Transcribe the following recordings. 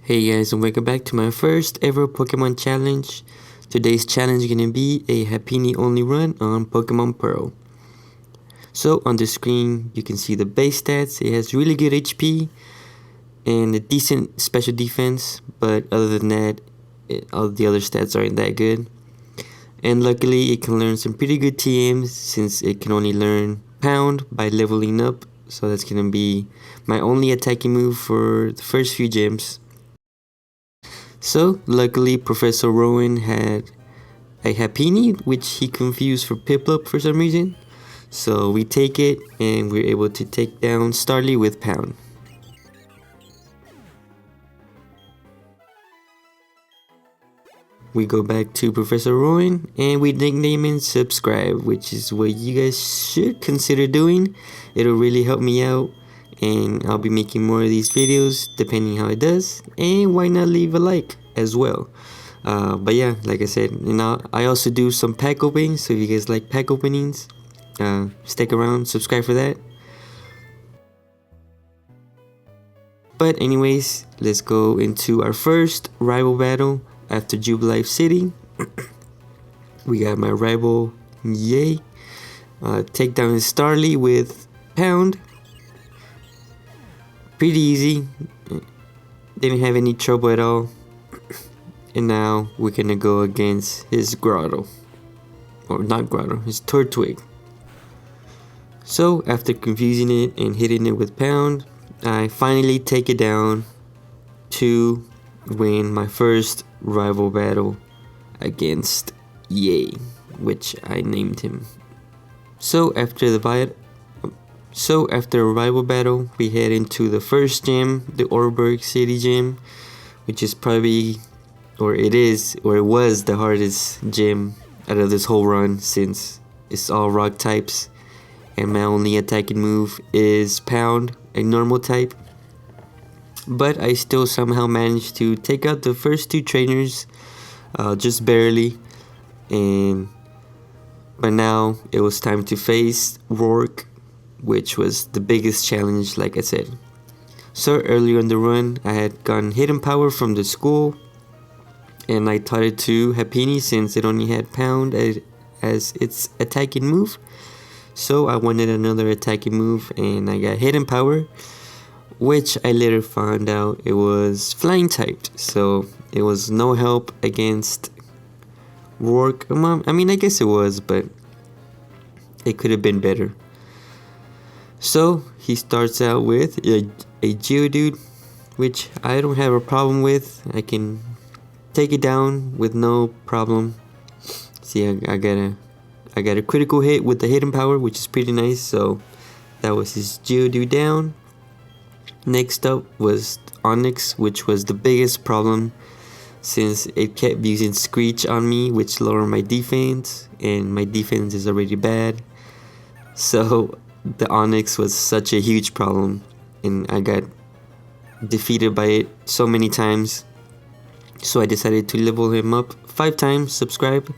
Hey guys, and welcome back to my first ever Pokemon challenge. Today's challenge is gonna be a Happiny only run on Pokemon Pearl. So on the screen you can see the base stats. It has really good HP and a decent special defense, but other than that, all the other stats aren't that good. And luckily it can learn some pretty good TMs since it can only learn Pound by leveling up. So that's gonna be my only attacking move for the first few gyms. So, luckily Professor Rowan had a Happiny, which he confused for Piplup for some reason. So we take it, and we're able to take down Starly with Pound. We go back to Professor Rowan, and we nickname and subscribe, which is what you guys should consider doing. It'll really help me out, and I'll be making more of these videos depending how it does, and why not leave a like as well. But yeah, like I said, I also do some pack openings, so if you guys like pack openings, stick around, subscribe for that. But anyways, let's go into our first rival battle after Jubilife City. We got my rival Yay, take down Starly with Pound. Pretty easy, didn't have any trouble at all. And now we're gonna go against his Grotto, or not Grotto, his Turtwig. So after confusing it and hitting it with Pound, I finally take it down to win my first rival battle against Yay, which I named him. So after a rival battle, we head into the first gym, the Oreburgh City gym, which is probably, or it was the hardest gym out of this whole run, since it's all rock types and my only attacking move is Pound, a normal type. But I still somehow managed to take out the first two trainers, just barely. But now it was time to face Rourke, which was the biggest challenge, like I said. So earlier in the run, I had gotten Hidden Power from the school, and I taught it to Happiny since it only had Pound as its attacking move. So I wanted another attacking move, and I got Hidden Power, which I later found out it was flying typed, so it was no help against Rourke. I mean, I guess it was, but it could have been better. So he starts out with a Geodude, which I don't have a problem with. I can take it down with no problem. See, I got a critical hit with the Hidden Power, which is pretty nice. So that was his Geodude down. Next up was Onyx, which was the biggest problem since it kept using Screech on me, which lowered my defense, and my defense is already bad. So the Onyx was such a huge problem, and I got defeated by it so many times. So I decided to level him up 5 times, subscribe,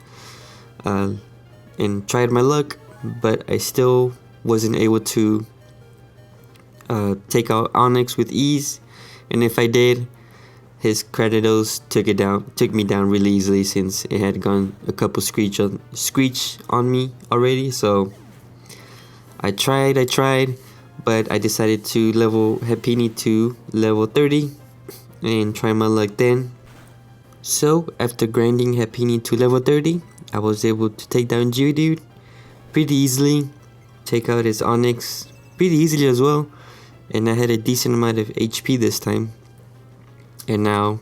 and tried my luck, but I still wasn't able to take out Onyx with ease. And if I did, his Credidos took me down really easily, since it had gone a couple Screech on me already. So I tried, but I decided to level Happiny to level 30 and try my luck then. So after grinding Happiny to level 30, I was able to take down Geodude pretty easily, take out his Onyx pretty easily as well, and I had a decent amount of HP this time. And now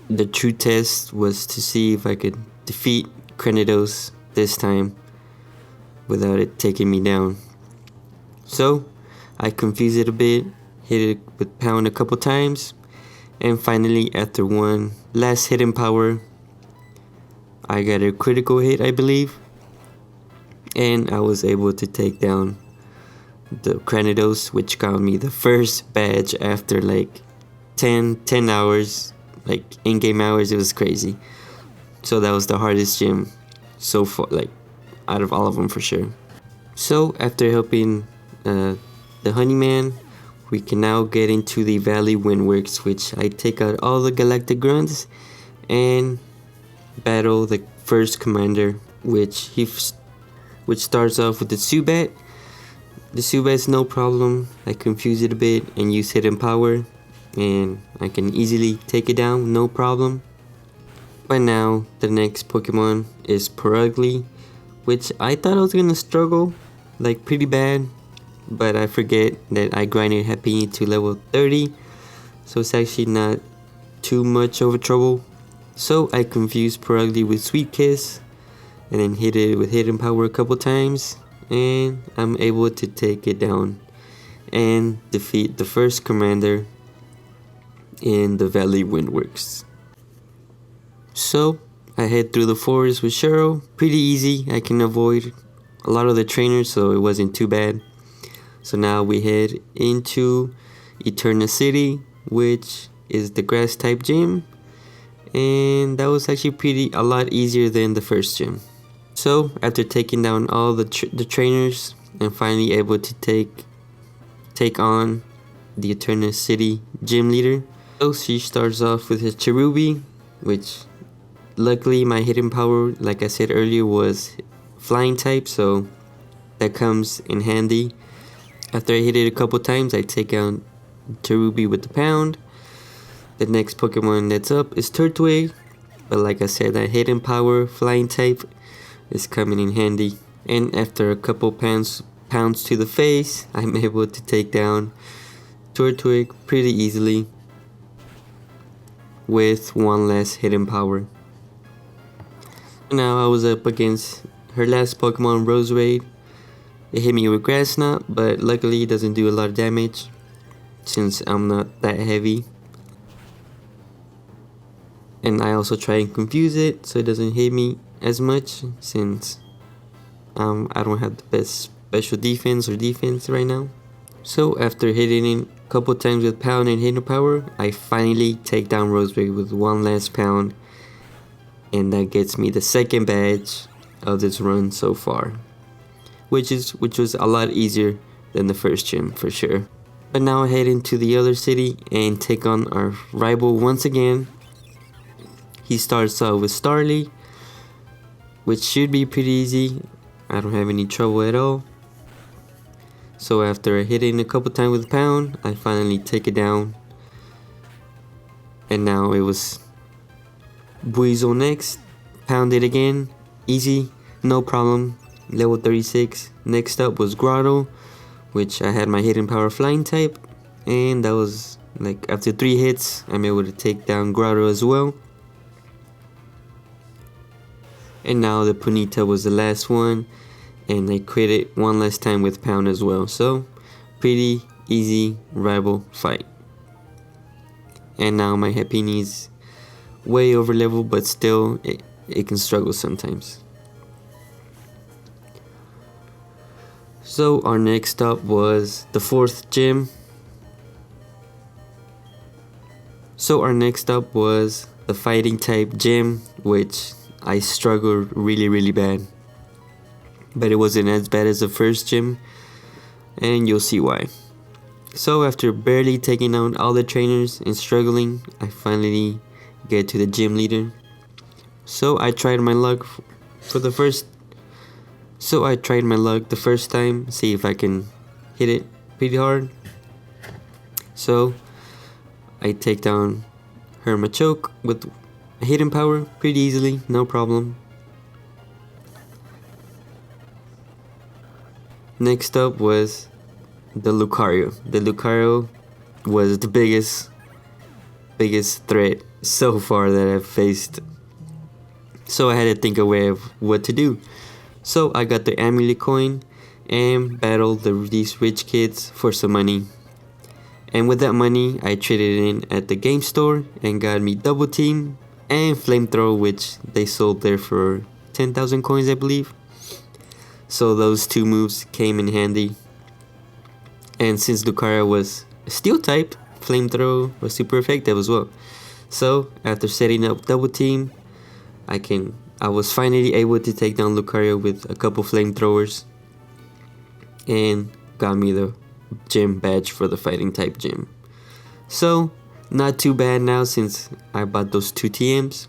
the true test was to see if I could defeat Crenidos this time without it taking me down. So I confused it a bit, hit it with Pound a couple times, and finally after one last Hidden Power, I got a critical hit, I believe, and I was able to take down the Cranidos, which got me the first badge after like 10 hours, like in-game hours. It was crazy. So that was the hardest gym so far, like out of all of them for sure. So after helping the Honeyman we can now get into the Valley Windworks, which I take out all the Galactic Grunts and battle the first commander, which starts off with the Zubat. The Zubat's no problem. I confuse it a bit and use hidden power, and I can easily take it down, no problem. By now, the next Pokemon is Pearl, which I thought I was gonna struggle like pretty bad, but I forget that I grinded Happiny to level 30, so it's actually not too much of a trouble. So I confused Pearl with Sweet Kiss and then hit it with hidden power a couple times, and I'm able to take it down and defeat the first commander in the Valley Windworks. So I head through the forest with Cheryl, pretty easy. I can avoid a lot of the trainers, so it wasn't too bad. So now we head into Eterna City, which is the grass type gym, and that was actually a lot easier than the first gym. So after taking down all the trainers and finally able to take on the Eterna City gym leader, so she starts off with his Cherubi, which luckily my hidden power, like I said earlier, was flying type, so that comes in handy. After I hit it a couple times, I take out Cherubi with the pound. The next Pokemon that's up is Turtwig, but like I said, that hidden power flying type is coming in handy. And after a couple pounds to the face, I'm able to take down Turtwig pretty easily with one less hidden power. Now I was up against her last Pokemon, Roserade. It hit me with Grass Knot, but luckily it doesn't do a lot of damage since I'm not that heavy. And I also try and confuse it so it doesn't hit me as much, since I don't have the best special defense right now. So after hitting it a couple times with pound and hidden power, I finally take down Roserade with one last pound, and that gets me the second badge of this run so far, which was a lot easier than the first gym for sure. But now I head into the other city and take on our rival once again. He starts out with Starly, which should be pretty easy. I don't have any trouble at all. So after hitting a couple times with pound, I finally take it down. And now it was Buizel next. Pound it again, easy, no problem, level 36. Next up was Grotto, which I had my hidden power flying type, and that was like after 3 hits I'm able to take down Grotto as well. And now the Ponyta was the last one, and I crit it one last time with pound as well. So pretty easy rival fight. And now my Happiny is way over level, but still it can struggle sometimes. So our next stop was the 4th gym. So our next stop was the fighting type gym, which I struggled really bad. But it wasn't as bad as the first gym, and you'll see why. So after barely taking out all the trainers and struggling, I finally get to the gym leader. So I tried my luck the first time, see if I can hit it pretty hard. So I take down her Machoke with a hidden power pretty easily, no problem. Next up was the Lucario. The Lucario was the biggest threat so far that I've faced. So I had to think a way of what to do. So I got the amulet coin and battled these rich kids for some money. And with that money, I traded in at the game store and got me Double Team and Flamethrower, which they sold there for 10,000 coins, I believe. So those two moves came in handy. And since Lucario was Steel type, Flamethrower was super effective as well. So after setting up Double Team, I was finally able to take down Lucario with a couple Flamethrowers and got me the gym badge for the fighting type gym. So not too bad now since I bought those 2 TMs.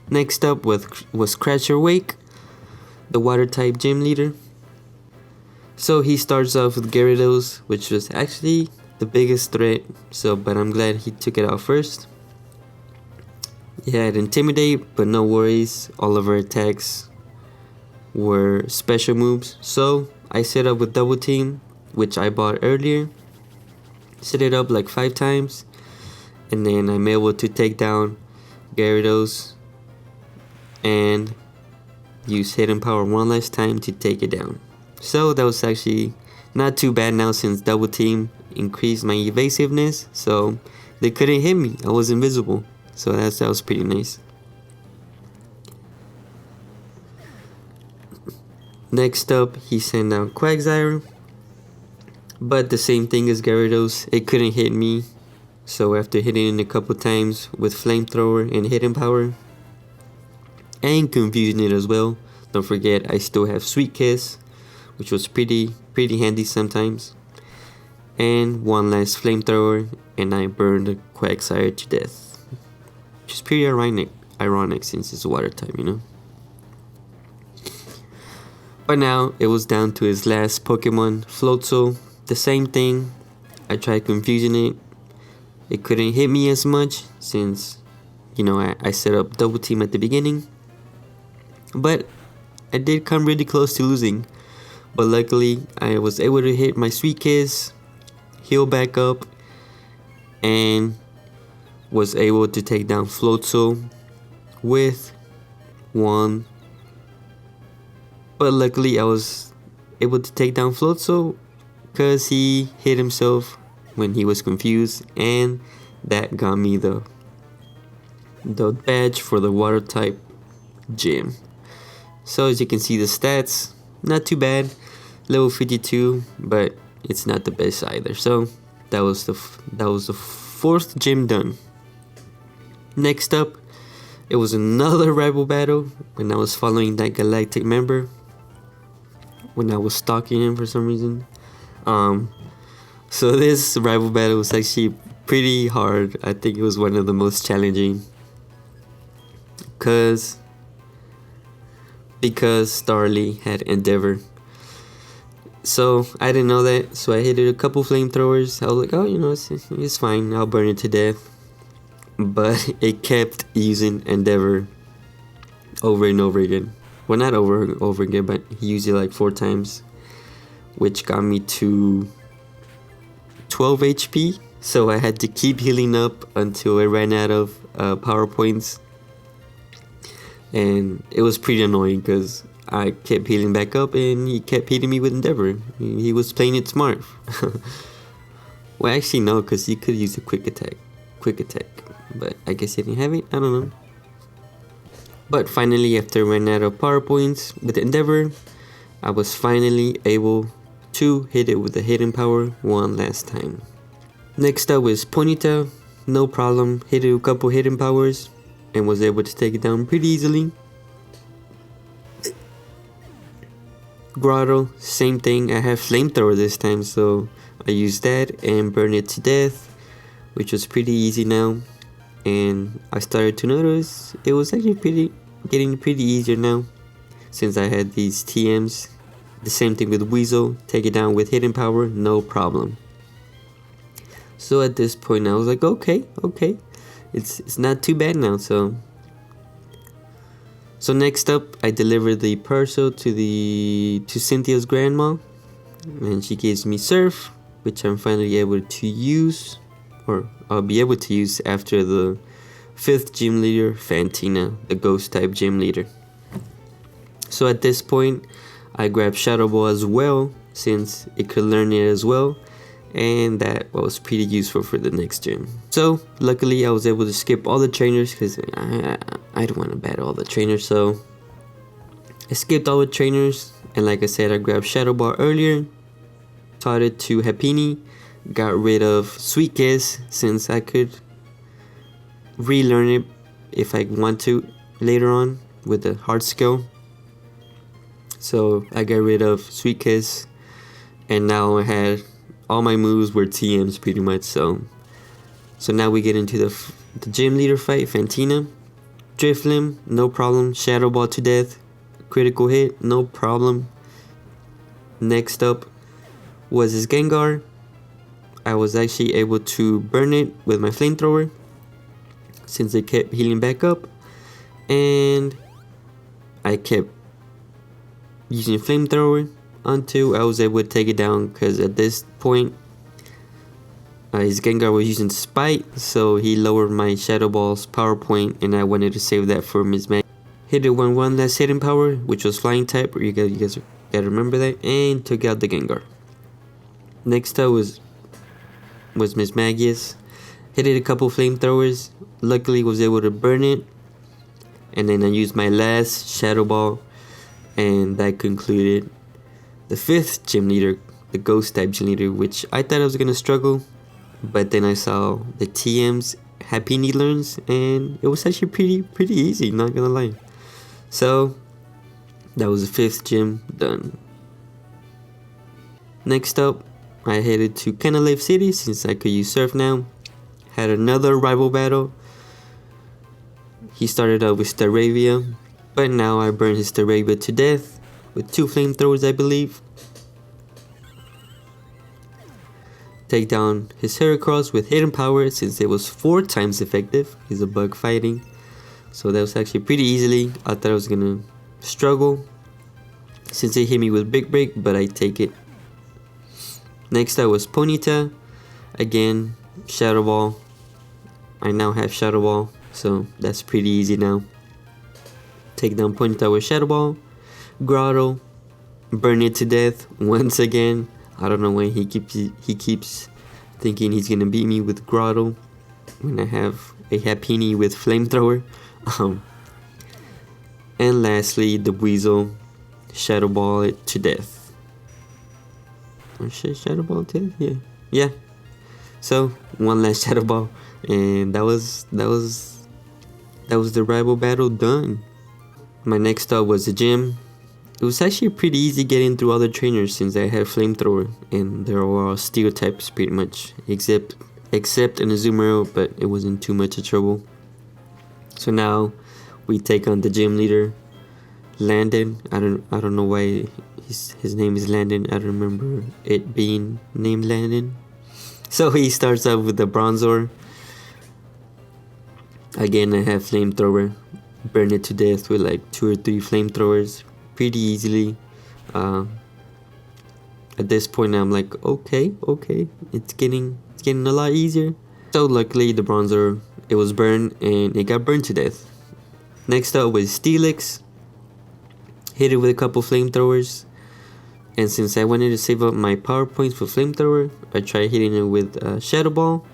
Next up was Crasher Wake, the water type gym leader. So he starts off with Gyarados, which was actually the biggest threat, but I'm glad he took it out first. He had Intimidate, but no worries, all of our attacks were special moves. So I set up with Double Team, which I bought earlier. Set it up like 5 times, and then I'm able to take down Gyarados and use Hidden Power one last time to take it down. So that was actually not too bad now since Double Team increased my evasiveness, so they couldn't hit me. I was invisible, so that was pretty nice. Next up, he sent out Quagsire, but the same thing as Gyarados, it couldn't hit me. So after hitting it a couple times with Flamethrower and Hidden Power, and confusing it as well, don't forget I still have Sweet Kiss, which was pretty handy sometimes. And one last Flamethrower, and I burned the Quagsire to death. Which is pretty ironic since it's a water type, you know. But now it was down to his last Pokemon, Floatzel. The same thing, I tried confusing it. It couldn't hit me as much since, you know, I set up Double Team at the beginning. But I did come really close to losing. But luckily, I was able to hit my Sweet Kiss, heal back up, and was able to take down Floatzel with 1. But luckily, I was able to take down Floatzel because he hit himself when he was confused, and that got me the badge for the water type gym. So as you can see, the stats not too bad, level 52, but it's not the best either. So that was the 4th gym done. Next up, it was another rival battle when I was following that galactic member, when I was stalking him for some reason. So this rival battle was actually pretty hard. I think it was one of the most challenging because Starly had Endeavor. So I didn't know that, so I hit it a couple flamethrowers. I was like, oh, you know, it's fine, I'll burn it to death. But it kept using Endeavor over and over again. Well, not over and over again, but he used it like 4 times, which got me to 12 HP. So I had to keep healing up until I ran out of power points. And it was pretty annoying because I kept healing back up and he kept hitting me with Endeavor. He was playing it smart. Well, actually no, because he could use a quick attack. But I guess he didn't have it, I don't know. But finally, after I ran out of power points with Endeavor, I was finally able to hit it with the Hidden Power one last time. Next up was Ponyta. No problem, hit it a couple Hidden Powers and was able to take it down pretty easily. Grotto, same thing, I have Flamethrower this time, so I used that and burned it to death, which was pretty easy now. And I started to notice it was actually getting pretty easier now since I had these TMs. The same thing with Weasel, take it down with Hidden Power, no problem. So at this point I was like, okay, it's not too bad now. So next up, I delivered the parcel to Cynthia's grandma, and she gives me Surf, which I'm finally able to use, or I'll be able to use after the 5th gym leader, Fantina, the ghost type gym leader. So at this point, I grabbed Shadow Ball as well, since it could learn it as well, and that was pretty useful for the next gym. So luckily I was able to skip all the trainers because I don't want to battle all the trainers, so I skipped all the trainers. And like I said, I grabbed Shadow Ball earlier, taught it to Happiny, got rid of Sweet Kiss since I could relearn it if I want to later on with the hard skill. So I got rid of Sweet Kiss, and now I had all my moves were TMs pretty much. So now we get into the gym leader fight. Fantina, Drift Limb, no problem. Shadow Ball to death, critical hit, no problem. Next up was his Gengar. I was actually able to burn it with my flamethrower since it kept healing back up, and I kept using flamethrower until I was able to take it down, because at this point his Gengar was using Spite, so he lowered my Shadow Ball's power point, and I wanted to save that for Miss Mag. Hit it one last hidden power, which was flying type. You guys gotta remember that, and took out the Gengar. Next up was Miss Magius. Hit it a couple flamethrowers. Luckily was able to burn it, and then I used my last Shadow Ball, and that concluded the 5th gym leader, the Ghost type gym leader, which I thought I was gonna struggle, but then I saw the TMs Happiny learns, and it was actually pretty easy, not gonna lie. So that was the 5th gym done. Next up, I headed to Canalave City since I could use Surf now. Had another rival battle. He started out with Staravia, but now I burned his Staravia to death with 2 flamethrowers, I believe. Take down his Heracross with hidden power since it was 4 times effective. He's a bug fighting, so that was actually pretty easily. I thought I was gonna struggle since it hit me with Big Break, but I take it. Next up was Ponyta. Again, Shadow Ball. I now have Shadow Ball, so that's pretty easy now. Take down Ponyta with Shadow Ball. Grotto, burn it to death once again. I don't know why he keeps thinking he's gonna beat me with Grotto when I have a Happiny with flamethrower. And lastly, the Weasel, Shadow Ball it to death. Oh shit, Shadow Ball to death? Yeah. So one last Shadow Ball, and that was the rival battle done. My next stop was the gym. It was actually pretty easy getting through other trainers since I had flamethrower, and they were all steel types pretty much, except an Azumarill, but it wasn't too much of trouble. So now we take on the gym leader, Landon. I don't know why his name is Landon. I don't remember it being named Landon. So he starts out with the Bronzor. Again, I have flamethrower. Burn it to death with like 2 or 3 flamethrowers pretty easily. At this point I'm like, okay, it's getting a lot easier. So luckily the Bronzor, it was burned and it got burned to death. Next up was Stilex. Hit it with a couple flamethrowers, and since I wanted to save up my power points for flamethrower, I tried hitting it with Shadow Ball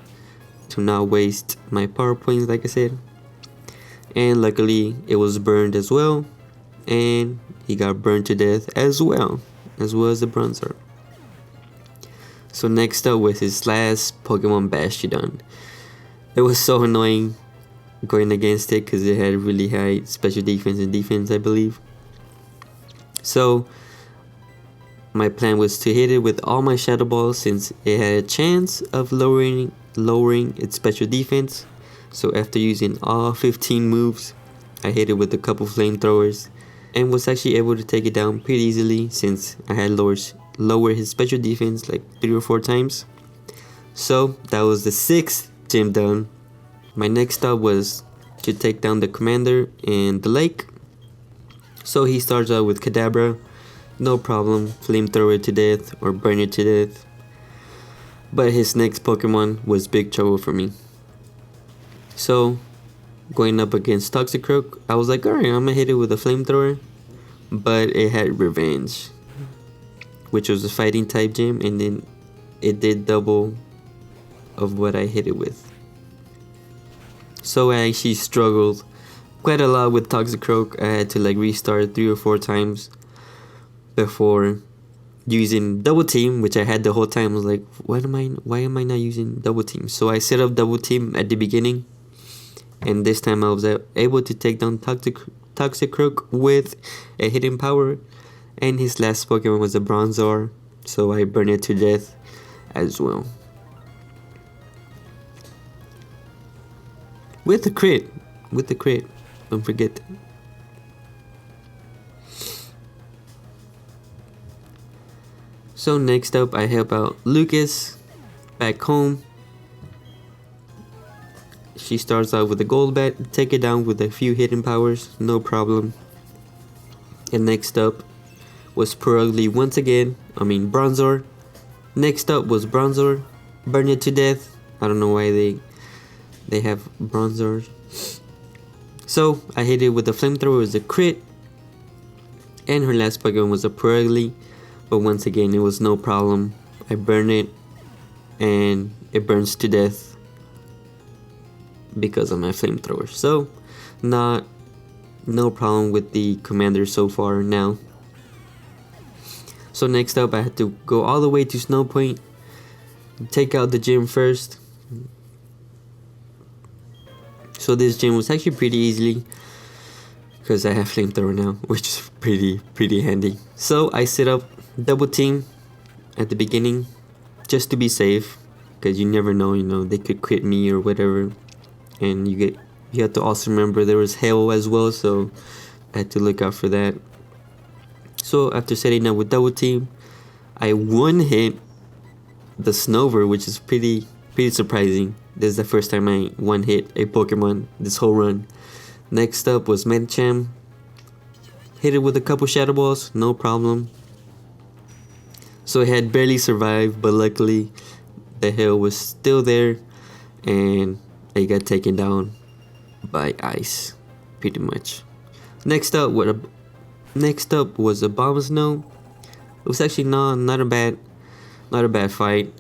to not waste my power points, like I said. And luckily it was burned as well, and he got burned to death as well as the Bronzor. So next up was his last Pokemon Bastiodon. It was so annoying going against it because it had really high special defense and defense, I believe. So my plan was to hit it with all my Shadow Balls since it had a chance of lowering its special defense. So after using all 15 moves, I hit it with a couple flamethrowers and was actually able to take it down pretty easily since I had lowered his special defense like 3 or 4 times. So that was the 6th gym done. My next stop was to take down the commander in the lake. So he starts out with Kadabra, no problem, flamethrower to death or burn it to death. But his next Pokemon was big trouble for me. So going up against Toxicroak, I was like, alright, I'm gonna hit it with a flamethrower. But it had Revenge, which was a fighting type gym, and then it did double of what I hit it with. So I actually struggled quite a lot with Toxicroak. I had to like restart 3 or 4 times before using Double Team, which I had the whole time. I was like, why am I not using Double Team? So I set up Double Team at the beginning, and this time I was able to take down Toxicroak with a hidden power, and his last Pokemon was a Bronzor, so I burned it to death as well. With the crit. Don't forget that. So next up, I help out Lucas back home. She starts out with a gold bat, take it down with a few hidden powers, no problem. And next up was Pearl once again, Bronzor. Next up was Bronzor, burn it to death. I don't know why they have Bronzor. So I hit it with a flamethrower, it was a crit. And her last Pokemon was a Pearl, but once again it was no problem. I burn it and it burns to death because of my flamethrower. So no problem with the commander so far now. So next up I had to go all the way to Snow Point, take out the gym first. So this gym was actually pretty easily because I have flamethrower now, which is pretty handy. So I set up double team at the beginning just to be safe, because you never know, they could crit me or whatever. And you have to also remember there was hail as well, so I had to look out for that. So after setting up with double team, I one hit the Snover, which is pretty surprising. This is the first time I one hit a Pokemon this whole run. Next up was Medicham. Hit it with a couple Shadow Balls, no problem. So it had barely survived, but luckily the hail was still there and it got taken down by ice, pretty much. Next up was a Bomb Snow. It was actually not a bad fight.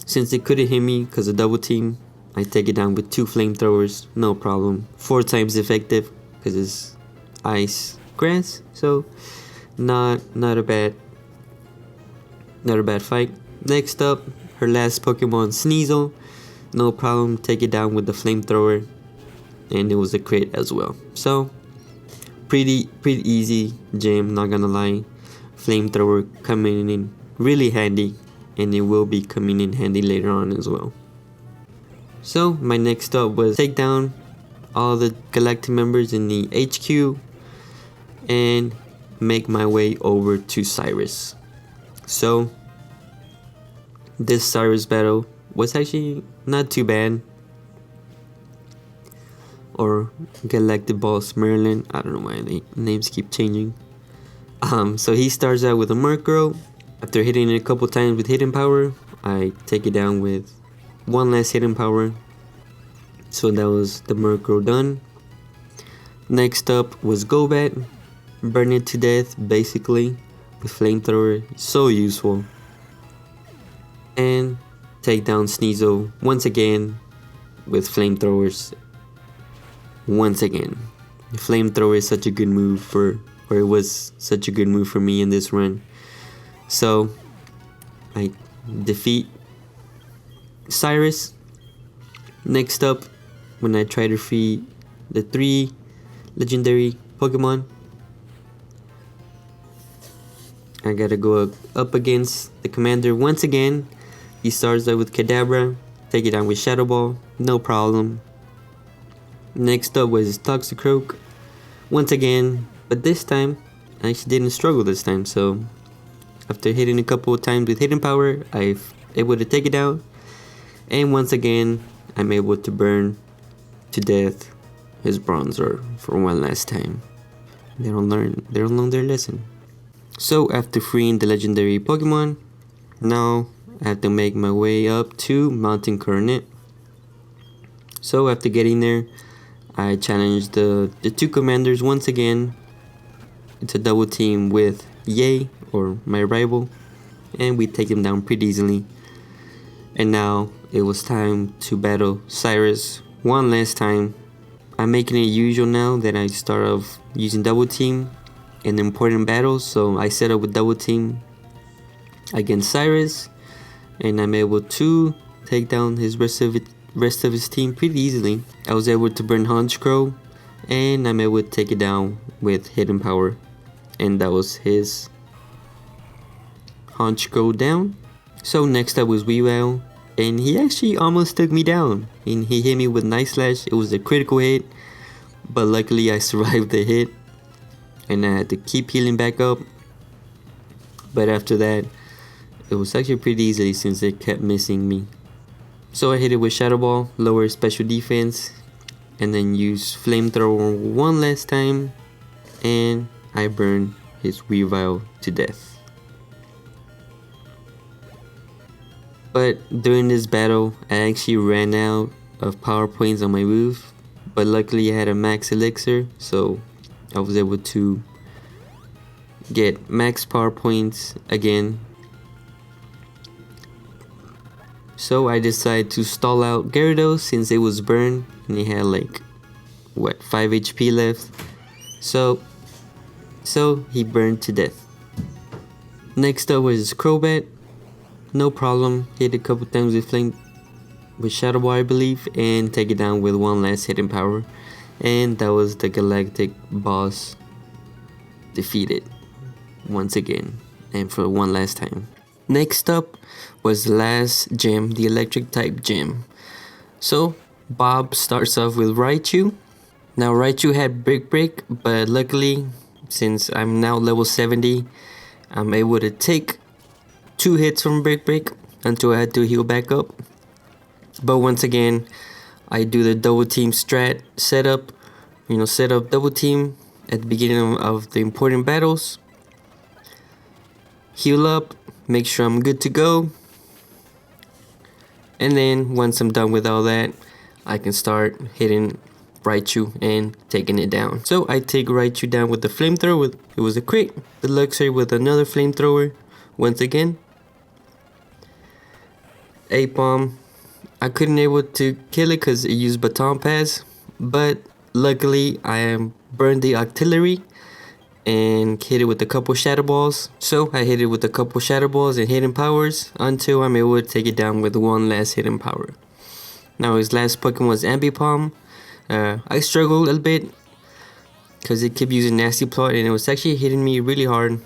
Since it couldn't hit me because of double team, I take it down with 2 flamethrowers, no problem. 4 times effective because it's ice grass, so not a bad fight. Next up, her last Pokemon, Sneasel, no problem. Take it down with the flamethrower, and it was a crit as well. So pretty easy gym, not gonna lie. Flamethrower coming in really handy, and it will be coming in handy later on as well. So my next stop was take down all the Galactic members in the HQ and make my way over to Cyrus. So this Cyrus battle was actually not too bad. Or Galactic Boss Maryland, I don't know why the names keep changing. So he starts out with a Murkrow. After hitting it a couple times with hidden power, I take it down with one last hidden power. So that was the Murkrow done. Next up was Golbat. Burn it to death basically with flamethrower, so useful. And take down Sneasel once again with flamethrowers. Once again, flamethrower is such a good move it was such a good move for me in this run. So I defeat Cyrus. Next up, when I try to free the 3 legendary Pokemon, I gotta go up against the commander once again. He starts out with Kadabra, take it down with Shadow Ball, no problem. Next up was Toxicroak once again, but this time I actually didn't struggle this time. So after hitting a couple of times with hidden power, I'm able to take it down, and once again I'm able to burn to death his Bronzor for one last time. They don't learn their lesson. So after freeing the legendary Pokemon, now I have to make my way up to Mountain Coronet. So after getting there, I challenged the 2 commanders once again. It's a double team with Yay, or my rival, and we take him down pretty easily. And now it was time to battle Cyrus one last time. I'm making it usual now that I start off using double team in important battles, so I set up with double team against Cyrus, and I'm able to take down his rest of his team pretty easily. I was able to burn Honchkrow, and I'm able to take it down with hidden power, and that was his Honchkrow down. So next up was Weavile, and he actually almost took me down, and he hit me with Night Slash. It was a critical hit, but luckily I survived the hit, and I had to keep healing back up. But after that, it was actually pretty easy since it kept missing me. So I hit it with Shadow Ball, lower special defense, and then use Flamethrower one last time, and I burned his Weavile to death. But during this battle, I actually ran out of power points on my move, but luckily I had a max elixir, so I was able to get max power points again. So I decided to stall out Gyarados since it was burned and he had like 5 HP left. So he burned to death. Next up was Crobat. No problem, hit a couple times with Shadow Ball I believe, and take it down with one last hidden power. And that was the Galactic boss defeated once again, and for one last time. Next up was the last gym, the electric type gym. So Bob starts off with Raichu. Now Raichu had Brick Break, but luckily since I'm now level 70, I'm able to take 2 hits from Brick Break until I had to heal back up. But once again, I do the double team strat setup, set up double team at the beginning of the important battles. Heal up, make sure I'm good to go, and then once I'm done with all that, I can start hitting Raichu and taking it down. So I take Raichu down with the flamethrower. It was a crit. The Luxray with another flamethrower once again. Apom, I couldn't able to kill it because it used Baton Pass, but luckily I burned the Octillery and hit it with a couple Shadow Balls. So I hit it with a couple Shadow Balls and hidden powers until I'm able to take it down with one last hidden power. Now his last Pokemon was Ambipom. I struggled a little bit because it kept using Nasty Plot and it was actually hitting me really hard.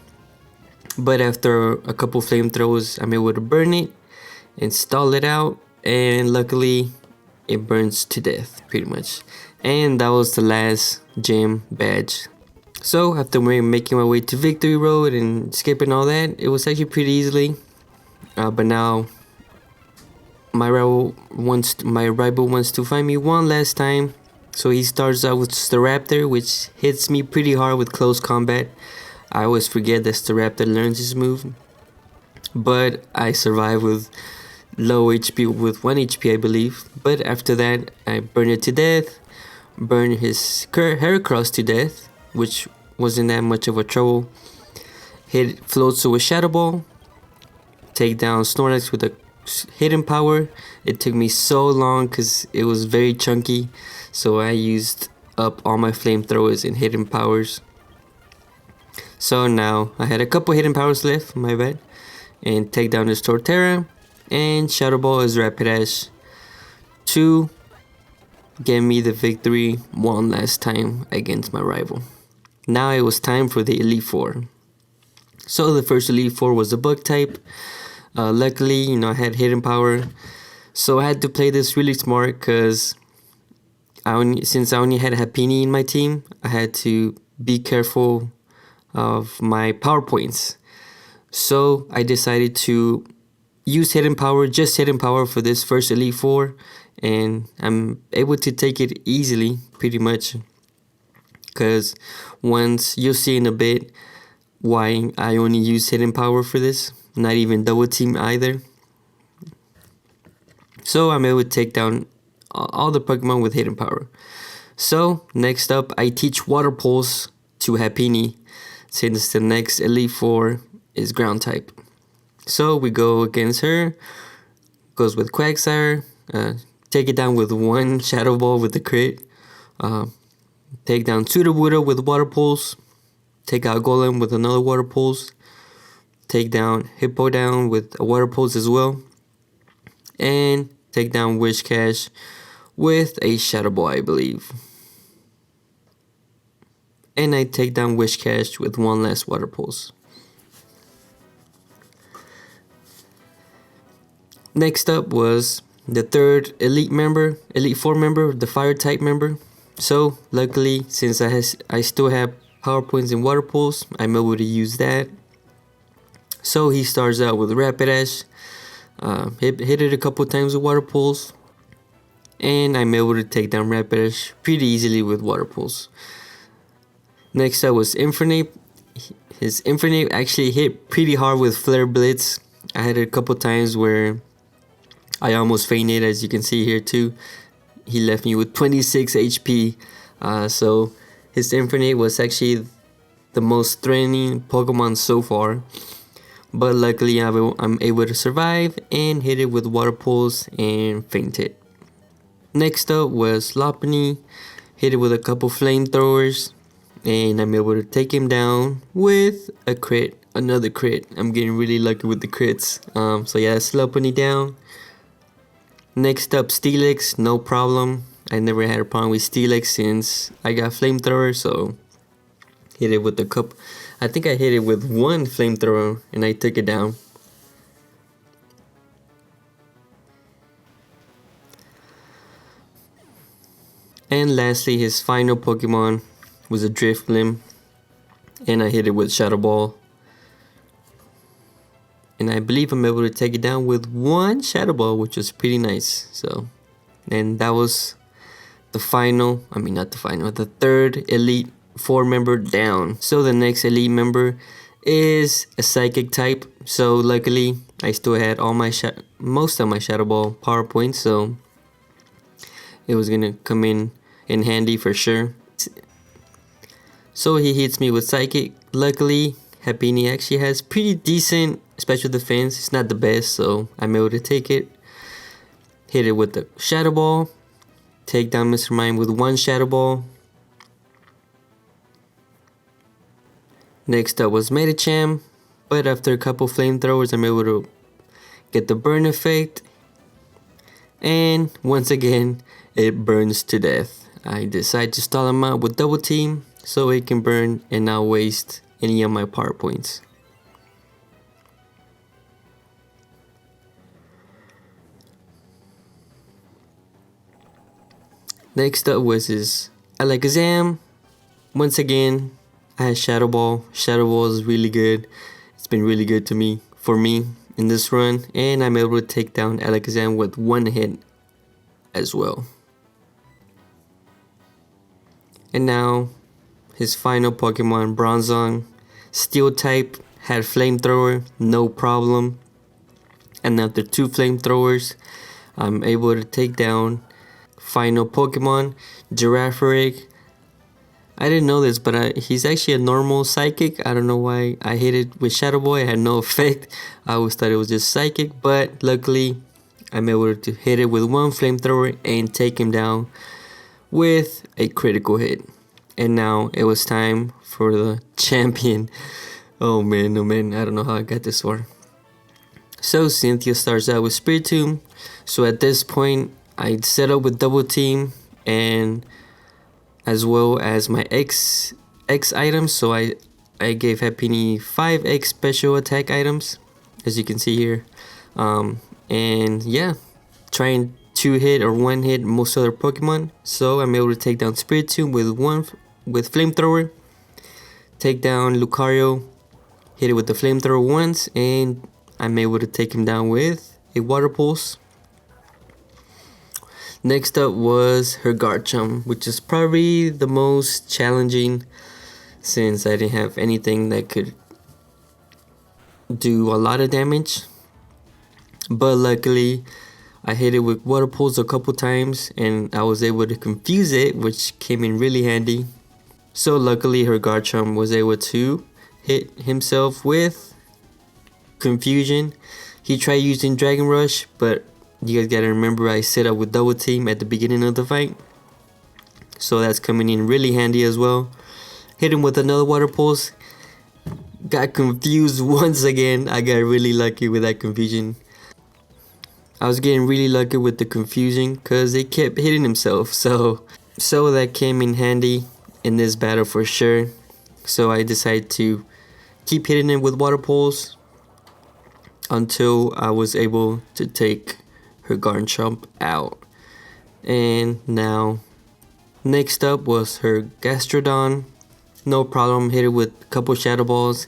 But after a couple flamethrowers, I'm able to burn it and stall it out, and luckily it burns to death pretty much. And that was the last gym badge. So after making my way to Victory Road and skipping all that, it was actually pretty easily. But now my rival wants to find me one last time. So he starts out with Staraptor, which hits me pretty hard with close combat. I always forget that Staraptor learns his move, but I survive with low HP, with 1 HP I believe. But after that, I burn it to death, burn his Heracross to death, which wasn't that much of a trouble. Hit Floatzel with Shadow Ball, take down Snorlax with a hidden power. It took me so long because it was very chunky, so I used up all my flamethrowers and hidden powers. So now I had a couple hidden powers left, my bad, and take down this Torterra and Shadow Ball is Rapidash to get me the victory one last time against my rival. Now it was time for the Elite Four. So the first Elite Four was the Bug type. Luckily, I had hidden power, so I had to play this really smart because since I only had Happiny in my team, I had to be careful of my power points. So I decided to use hidden power, just hidden power for this first Elite Four, and I'm able to take it easily, pretty much. Because once you'll see in a bit why I only use hidden power for this, not even double team either. So I'm able to take down all the Pokemon with hidden power. So next up, I teach Water Pulse to Happiny, since the next Elite Four is ground type. So we go against her, goes with Quagsire, take it down with one Shadow Ball with the crit, take down Sudowoodo with Water Pulse, take out Golem with another Water Pulse, take down Hippowdon with a Water Pulse as well, and take down Wishcash with a Shadow Ball, I believe. And I take down Wishcash with one last Water Pulse. Next up was the third Elite Four member, the Fire type member. So luckily, since I still have Power Points and Water Pulse, I'm able to use that. So he starts out with Rapidash, hit it a couple times with Water Pulse, and I'm able to take down Rapidash pretty easily with Water Pulse. Next up was Infernape. His Infernape actually hit pretty hard with Flare Blitz. I had it a couple times where I almost fainted, as you can see here too. He left me with 26 HP. So his Infernape was actually the most threatening Pokemon so far. But luckily I'm able to survive and hit it with Water Pulse and faint it. Next up was Lapane. Hit it with a couple flamethrowers and I'm able to take him down with a crit. Another crit. I'm getting really lucky with the crits. So yeah, that's Lapane down. Next up, Stilex, no problem. I never had a problem with Stilex since I got flamethrower, so hit it with a cup. I think I hit it with one flamethrower and I took it down. And lastly, his final Pokemon was a Drifblim, and I hit it with Shadow Ball. And I believe I'm able to take it down with one Shadow Ball, which was pretty nice. So, and that was the final, the third Elite Four member down. So the next Elite member is a Psychic type. So luckily, I still had all my most of my Shadow Ball power points, so it was gonna come in handy for sure. So he hits me with Psychic. Luckily, Happiny actually has pretty decent special defense. It's not the best, so I'm able to take it. Hit it with the Shadow Ball. Take down Mr. Mime with one Shadow Ball. Next up was Medicham, but after a couple flamethrowers, I'm able to get the burn effect. And once again, it burns to death. I decide to stall him out with Double Team so it can burn and not waste any of my power points. Next up was his Alakazam. Once again, I had Shadow Ball. Shadow Ball is really good. It's been really good for me in this run, and I'm able to take down Alakazam with one hit as well. And now his final Pokemon, Bronzong, Steel type, had Flamethrower, no problem. And after two Flamethrowers, I'm able to take down final Pokemon, Girafarig. I didn't know this, but he's actually a normal Psychic. I don't know why I hit it with Shadow Ball. It had no effect. I always thought it was just Psychic, but luckily I'm able to hit it with one Flamethrower and take him down with a critical hit. And now it was time for the champion. Oh man, I don't know how I got this far. So Cynthia starts out with Spiritomb. So at this point, I set up with Double Team and as well as my X items. So I gave Happiny 5 X special attack items, as you can see here. And yeah, trying to hit or one hit most other Pokemon. So I'm able to take down Spiritomb with Flamethrower. Take down Lucario, hit it with the Flamethrower once, and I'm able to take him down with a Water Pulse. Next up was her Garchomp, which is probably the most challenging since I didn't have anything that could do a lot of damage. But luckily, I hit it with Water Pulse a couple times and I was able to confuse it, which came in really handy. So luckily, her Garchomp was able to hit himself with Confusion. He tried using Dragon Rush, but you guys gotta remember I set up with Double Team at the beginning of the fight, so that's coming in really handy as well. Hit him with another Water Pulse. Got confused once again. I got really lucky with that confusion. I was getting really lucky with the confusion because it kept hitting himself, so that came in handy in this battle for sure. So I decided to keep hitting him with Water Pulse. until I was able to take her Garchomp out. And now, next up was her Gastrodon. No problem, hit it with a couple Shadow Balls,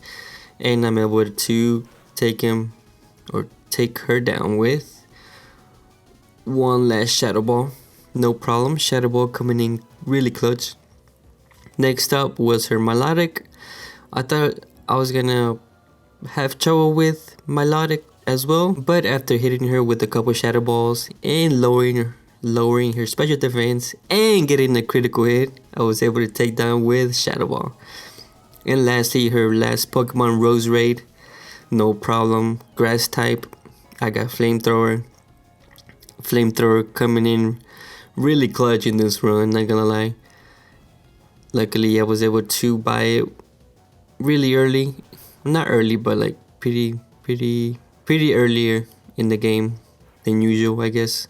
and I'm able to take her down with one last Shadow Ball. No problem, Shadow Ball coming in really clutch. Next up was her Milotic. I thought I was gonna have trouble with Milotic as well, but after hitting her with a couple Shadow Balls and lowering her special defense and getting a critical hit, I was able to take down with Shadow Ball. And lastly, her last Pokemon, Roserade. No problem, grass type. I got Flamethrower. Flamethrower coming in really clutch in this run, not gonna lie. Luckily, I was able to buy it really early. Not early, but like pretty earlier in the game than usual, I guess.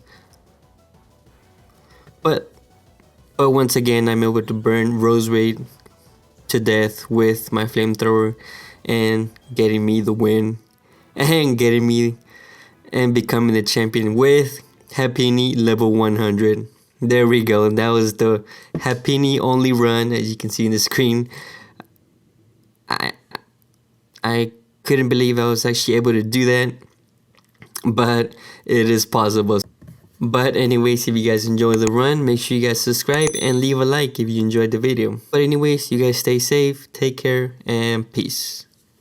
But once again, I'm able to burn Roserade to death with my Flamethrower and getting me the win and becoming the champion with Happiny level 100. There we go. That was the Happiny only run, as you can see in the screen. I couldn't believe I was actually able to do that, but it is possible. But anyways, if you guys enjoyed the run, make sure you guys subscribe and leave a like if you enjoyed the video. But anyways, you guys stay safe, take care, and peace.